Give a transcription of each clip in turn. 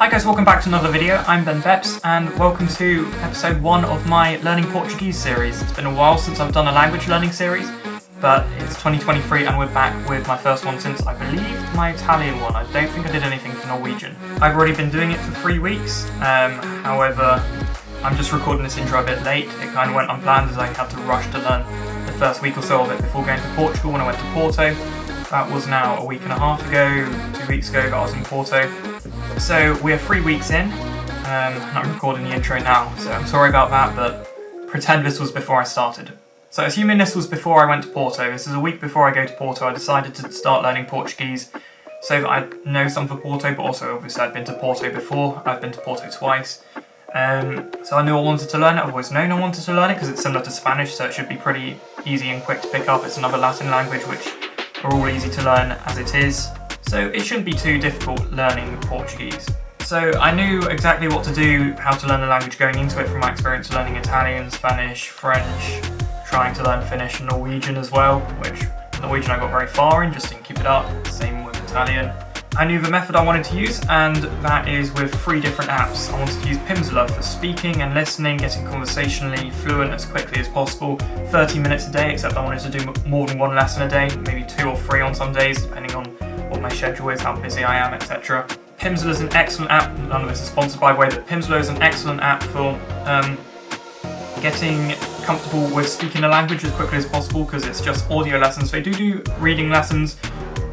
Hi guys, welcome back to another video. I'm Ben Beps and welcome to episode 1 of my Learning Portuguese series. It's been a while since I've done a language learning series, but it's 2023 and we're back with my first one since, I believe, my Italian one. I don't think I did anything for Norwegian. I've already been doing it for 3 weeks, however, I'm just recording this intro a bit late. It kind of went unplanned as I had to rush to learn the first week or so of it before going to Portugal when I went to Porto. That was now a week and a half ago, 2 weeks ago that I was in Porto. So we're 3 weeks in, and I'm recording the intro now, so I'm sorry about that, but pretend this was before I started. So assuming this was before I went to Porto, this is a week before I go to Porto, I decided to start learning Portuguese so that I know some for Porto, but also obviously I've been to Porto before, I've been to Porto twice. So I knew I wanted to learn it, I've always known I wanted to learn it because it's similar to Spanish, so it should be pretty easy and quick to pick up. It's another Latin language which are all easy to learn as it is. So it shouldn't be too difficult learning Portuguese. So I knew exactly what to do, how to learn the language going into it from my experience learning Italian, Spanish, French, trying to learn Finnish and Norwegian as well, which Norwegian I got very far in, just didn't keep it up, same with Italian. I knew the method I wanted to use, and that is with 3 different apps. I wanted to use Pimsleur for speaking and listening, getting conversationally fluent as quickly as possible, 30 minutes a day, except I wanted to do more than 1 lesson a day, maybe 2 or 3 on some days, depending on what my schedule is, how busy I am, etc. Pimsleur is an excellent app, none of this is sponsored by the way, but Pimsleur is an excellent app for getting comfortable with speaking a language as quickly as possible because it's just audio lessons. They do reading lessons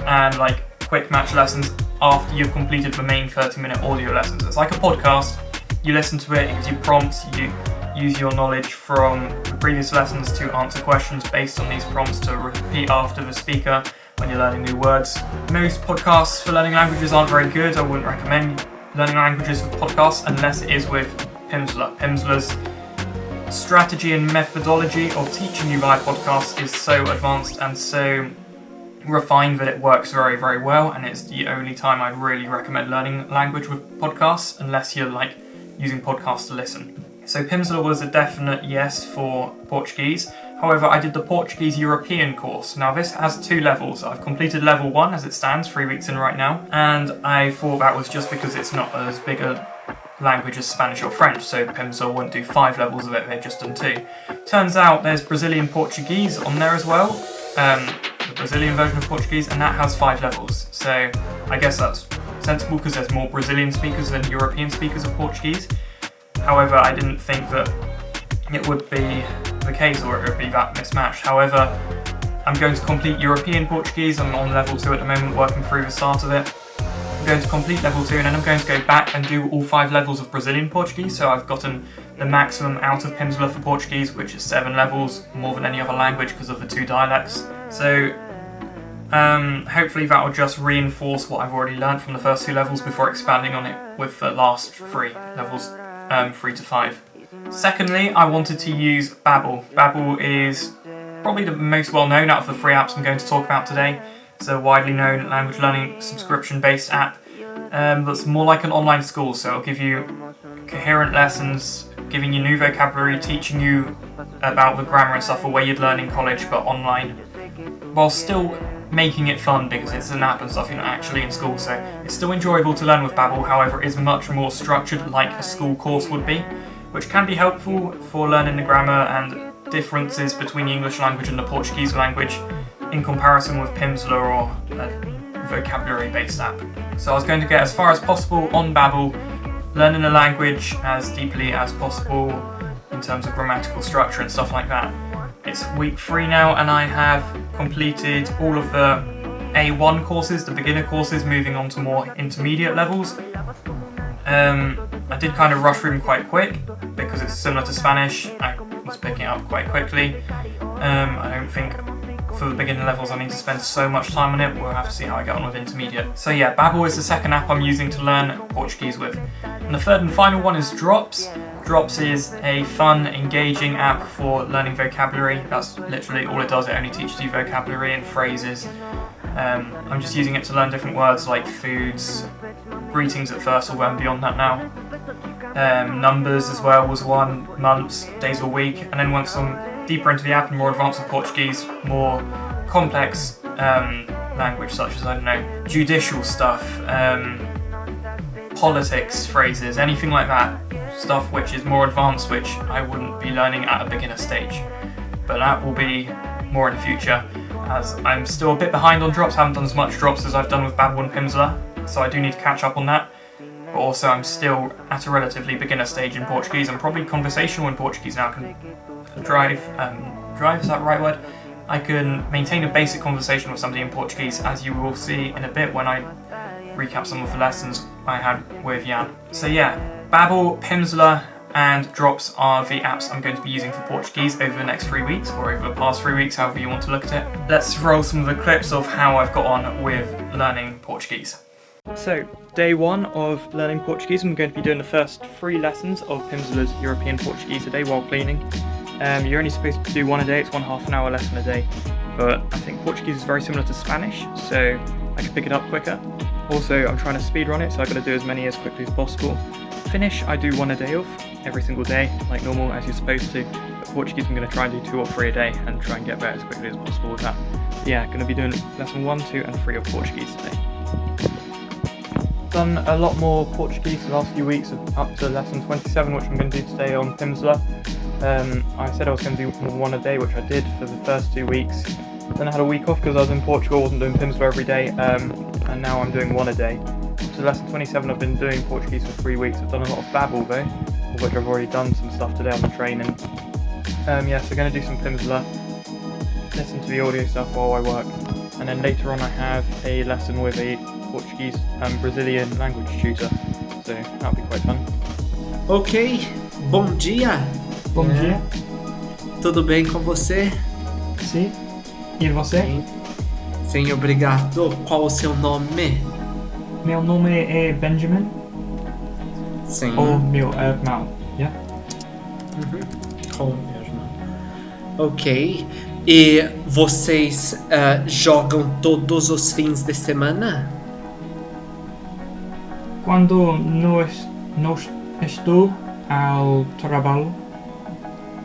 and like quick match lessons after you've completed the main 30-minute audio lessons. It's like a podcast, you listen to it, it gives you prompts, you use your knowledge from the previous lessons to answer questions based on these prompts to repeat after the speaker when you're learning new words. Most podcasts for learning languages aren't very good. I wouldn't recommend learning languages with podcasts unless it is with Pimsleur. Pimsleur's strategy and methodology of teaching you via podcasts is so advanced and so refined that it works very, very well, and it's the only time I'd really recommend learning language with podcasts unless you're like using podcasts to listen. So Pimsleur was a definite yes for Portuguese. However, I did the Portuguese European course. Now this has 2 levels. I've completed level 1 as it stands, 3 weeks in right now, and I thought that was just because it's not as big a language as Spanish or French, so Pimsleur wouldn't do 5 levels of it, they've just done 2. Turns out there's Brazilian Portuguese on there as well, the Brazilian version of Portuguese, and that has 5 levels. So I guess that's sensible because there's more Brazilian speakers than European speakers of Portuguese. However, I didn't think that it would be the case or it would be that mismatched. However, I'm going to complete European Portuguese. I'm on level 2 at the moment, working through the start of it. I'm going to complete level 2 and then I'm going to go back and do all 5 levels of Brazilian Portuguese. So I've gotten the maximum out of Pimsleur for Portuguese, which is 7 levels, more than any other language because of the 2 dialects. So hopefully that will just reinforce what I've already learned from the first 2 levels before expanding on it with the last 3 levels, 3 to 5. Secondly, I wanted to use Babbel. Babbel is probably the most well-known out of the 3 apps I'm going to talk about today. It's a widely known language learning subscription-based app that's more like an online school, so it'll give you coherent lessons, giving you new vocabulary, teaching you about the grammar and stuff for where you'd learn in college but online, while still making it fun because it's an app and stuff, you're not actually in school, so it's still enjoyable to learn with Babbel. However, it is much more structured like a school course would be, which can be helpful for learning the grammar and differences between the English language and the Portuguese language in comparison with Pimsleur or a vocabulary-based app. So I was going to get as far as possible on Babbel, learning the language as deeply as possible in terms of grammatical structure and stuff like that. It's week 3 now and I have completed all of the A1 courses, the beginner courses, moving on to more intermediate levels. I did kind of rush through them quite quick because it's similar to Spanish. I was picking it up quite quickly. I don't think for the beginner levels I need to spend so much time on it. We'll have to see how I get on with intermediate. So yeah, Babbel is the second app I'm using to learn Portuguese with. And the third and final one is Drops. Drops is a fun, engaging app for learning vocabulary. That's literally all it does. It only teaches you vocabulary and phrases. I'm just using it to learn different words like foods, greetings at first, although I'm beyond that now. Numbers as well was one, months, days of a week, and then once I'm deeper into the app and more advanced with Portuguese, more complex language such as, I don't know, judicial stuff, politics phrases, anything like that, stuff which is more advanced, which I wouldn't be learning at a beginner stage. But that will be more in the future, as I'm still a bit behind on drops, haven't done as much drops as I've done with Babbel and Pimsleur, so I do need to catch up on that. But also I'm still at a relatively beginner stage in Portuguese. I'm probably conversational in Portuguese now. I can drive, is that the right word? I can maintain a basic conversation with somebody in Portuguese, as you will see in a bit when I recap some of the lessons I had with Jan. So yeah, Babbel, Pimsleur and Drops are the apps I'm going to be using for Portuguese over the next 3 weeks, or over the past 3 weeks, however you want to look at it. Let's roll some of the clips of how I've got on with learning Portuguese. So, day 1 of learning Portuguese, I'm going to be doing the first 3 lessons of Pimsleur's European Portuguese a day while cleaning. You're only supposed to do 1 a day, it's 1 half-an-hour lesson a day, but I think Portuguese is very similar to Spanish, so I can pick it up quicker. Also, I'm trying to speedrun it, so I've got to do as many as quickly as possible. Finnish, I do 1 a day of, every single day, like normal, as you're supposed to. But Portuguese, I'm going to try and do 2 or 3 a day, and try and get there as quickly as possible with that. Yeah, going to be doing lesson 1, 2 and 3 of Portuguese today. Done a lot more Portuguese the last few weeks, up to lesson 27, which I'm going to do today on Pimsleur. I said I was going to do 1 a day, which I did for the first 2 weeks. Then I had a week off because I was in Portugal, wasn't doing Pimsleur every day, and now I'm doing 1 a day. So lesson 27 I've been doing Portuguese for 3 weeks. I've done a lot of Babbel though, of which I've already done some stuff today on the train. And yeah, so going to do some Pimsleur, listen to the audio stuff while I work. And then later on I have a lesson with a Portuguese Brazilian language tutor, so that'll be quite fun. Ok, bom dia! Bom dia. Tudo bem com você? Sim. E você? Sim, obrigado. Qual o seu nome? Meu nome é Benjamin. Sim. Ou meu irmão, yeah? Com meu irmão. Ok. E vocês jogam todos os fins de semana? Quando não estou ao trabalho.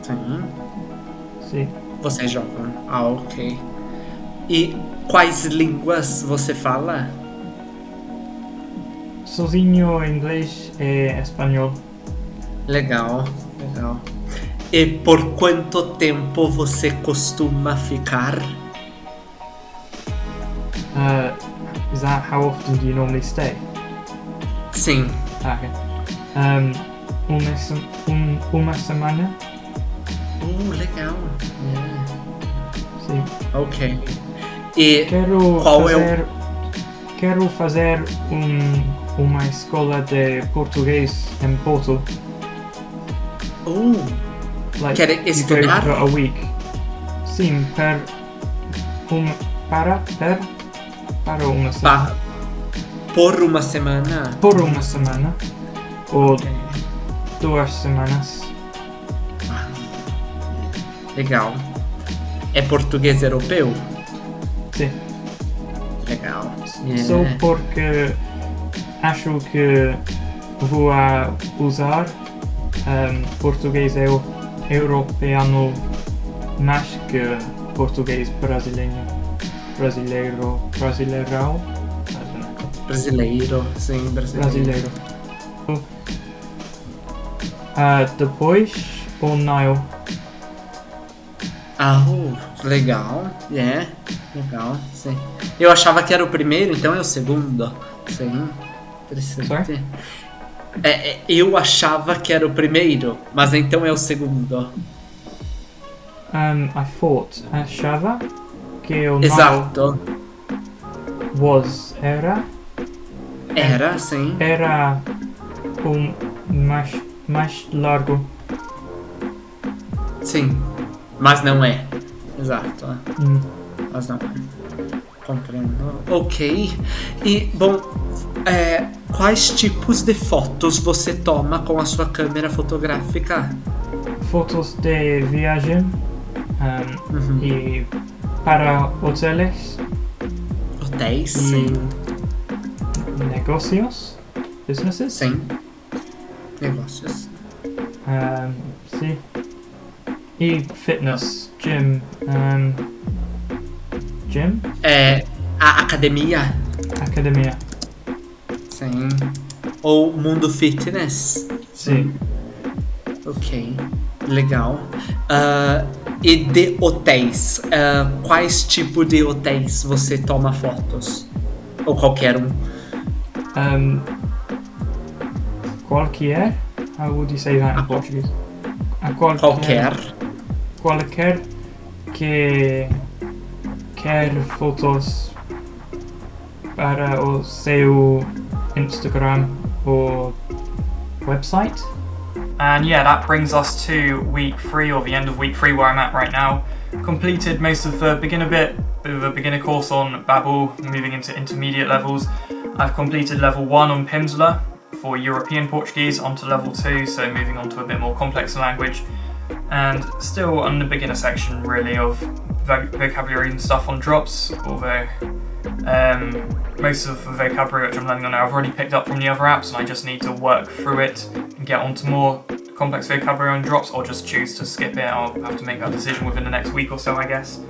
Sim. Sim. Vocês jogam? Ah, ok. E quais línguas você fala? Sozinho inglês e espanhol. Legal, legal. E por quanto tempo você costuma ficar? Is that how often do you normally stay? Sim. Okay. Uma semana. Legal. Yeah. Sim. Ok. E quero fazer uma escola de português em Porto. Like, quer estudar? For a week. Sim, para uma semana. Por uma semana? Por uma semana. Ou 2 semanas. Legal. É português europeu? Sim. Legal. Só porque acho que vou usar português europeano mais que português brasileiro. Brasileiro, sim, brasileiro. Depois ou não? Legal. Legal, sim. Eu achava que era o primeiro, então é o segundo. Sim, interessante. Eu achava que era o primeiro, mas então é o segundo. I thought, achava que o Exato. Era, sim. Era mais largo. Sim, mas não é. Exato. Mas não é. Compreendo. Ok. E, bom, quais tipos de fotos você toma com a sua câmera fotográfica? Fotos de viagem e para hotéis. Hotéis, sim. Negócios? Businesses? Sim. Negócios. Sim. E fitness, gym. Gym? A academia. Academia. Sim. ou mundo fitness? Sim. Ok, legal. E de hotéis, quais tipos de hotéis você toma fotos? Ou qualquer um? Qualquer? How would you say that in Portuguese? Qualquer. Qualquer que quer fotos para o seu Instagram or website. And yeah, that brings us to week 3, or the end of week 3 where I'm at right now. Completed most of the beginner bit of a beginner course on Babbel, moving into intermediate levels. I've completed level 1 on Pimsleur for European Portuguese, onto level 2, so moving on to a bit more complex language. And still on the beginner section really of vocabulary and stuff on drops, although most of the vocabulary which I'm learning on now I've already picked up from the other apps, and I just need to work through it and get onto more complex vocabulary on drops, or just choose to skip it. I'll have to make that decision within the next week or so, I guess,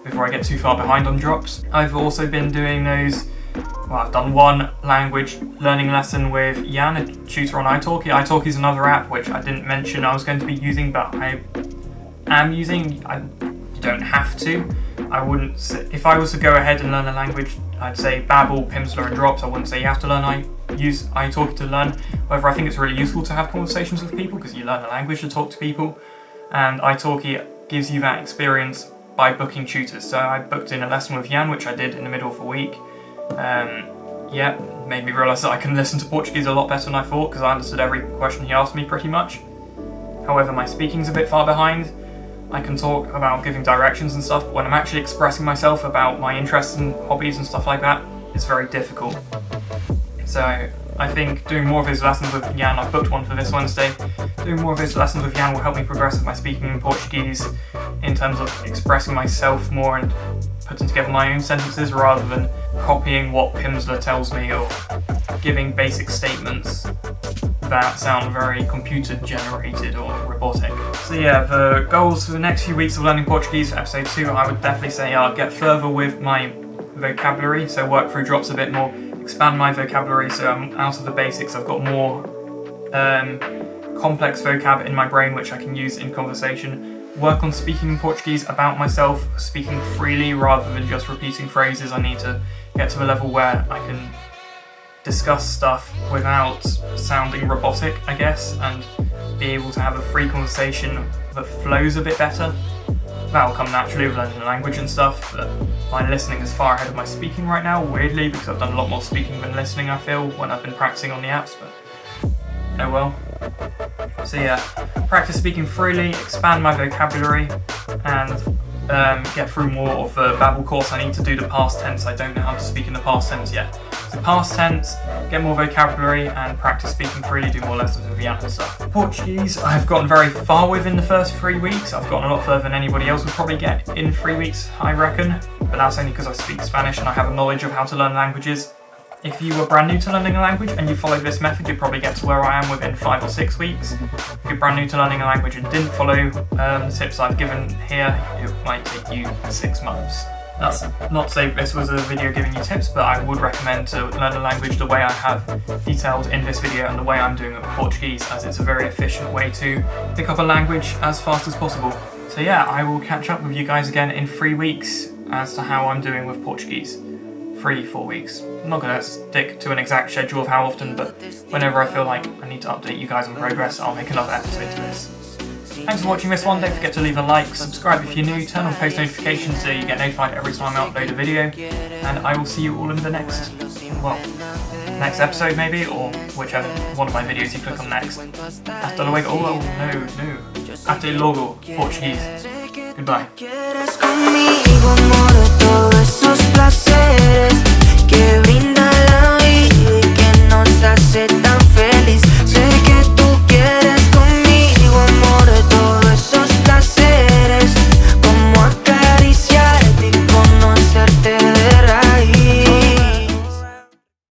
before I get too far behind on drops. I've also been doing I've done one language learning lesson with Jan, a tutor on italki. Italki is another app which I didn't mention I was going to be using, but I am using. You don't have to. I wouldn't say, if I was to go ahead and learn a language, I'd say Babbel, Pimsleur and Drops. I wouldn't say you have to use italki to learn. However, I think it's really useful to have conversations with people because you learn a language to talk to people, and italki gives you that experience by booking tutors. So I booked in a lesson with Jan, which I did in the middle of a week. Made me realise that I can listen to Portuguese a lot better than I thought, because I understood every question he asked me pretty much. However, my speaking's a bit far behind. I can talk about giving directions and stuff, but when I'm actually expressing myself about my interests and hobbies and stuff like that, it's very difficult. So I think doing more of his lessons with Jan, I've booked one for this Wednesday, doing more of his lessons with Jan will help me progress with my speaking in Portuguese in terms of expressing myself more and putting together my own sentences rather than copying what Pimsleur tells me or giving basic statements that sound very computer generated or robotic. So yeah, the goals for the next few weeks of learning Portuguese for episode 2, I would definitely say I'll get further with my vocabulary, so work through drops a bit more, expand my vocabulary so I'm out of the basics, I've got more complex vocab in my brain which I can use in conversation. Work on speaking Portuguese about myself, speaking freely rather than just repeating phrases. I need to get to a level where I can discuss stuff without sounding robotic, I guess, and be able to have a free conversation that flows a bit better. That'll come naturally with learning the language and stuff, but my listening is far ahead of my speaking right now, weirdly, because I've done a lot more speaking than listening, I feel, when I've been practicing on the apps, but oh well. So yeah, practice speaking freely, expand my vocabulary, and get through more of the Babbel course. I need to do the past tense. I don't know how to speak in the past tense yet. So past tense, get more vocabulary, and practice speaking freely, do more lessons with the app and stuff. Portuguese, I've gotten very far with in the first 3 weeks. I've gotten a lot further than anybody else would probably get in 3 weeks, I reckon. But that's only because I speak Spanish and I have a knowledge of how to learn languages. If you were brand new to learning a language and you followed this method, you'd probably get to where I am within 5 or 6 weeks. If you're brand new to learning a language and didn't follow the tips I've given here, it might take you 6 months. That's not to say this was a video giving you tips, but I would recommend to learn a language the way I have detailed in this video and the way I'm doing it with Portuguese, as it's a very efficient way to pick up a language as fast as possible. So yeah, I will catch up with you guys again in 3 weeks as to how I'm doing with Portuguese. 3-4 weeks. I'm not going to stick to an exact schedule of how often, but whenever I feel like I need to update you guys on progress, I'll make another episode to this. Thanks for watching this one. Don't forget to leave a like, subscribe if you're new, turn on post notifications so you get notified every time I upload a video, and I will see you all in the next episode maybe, or whichever one of my videos you click on next. Hasta luego. Oh no. Hasta logo, Portuguese. Goodbye.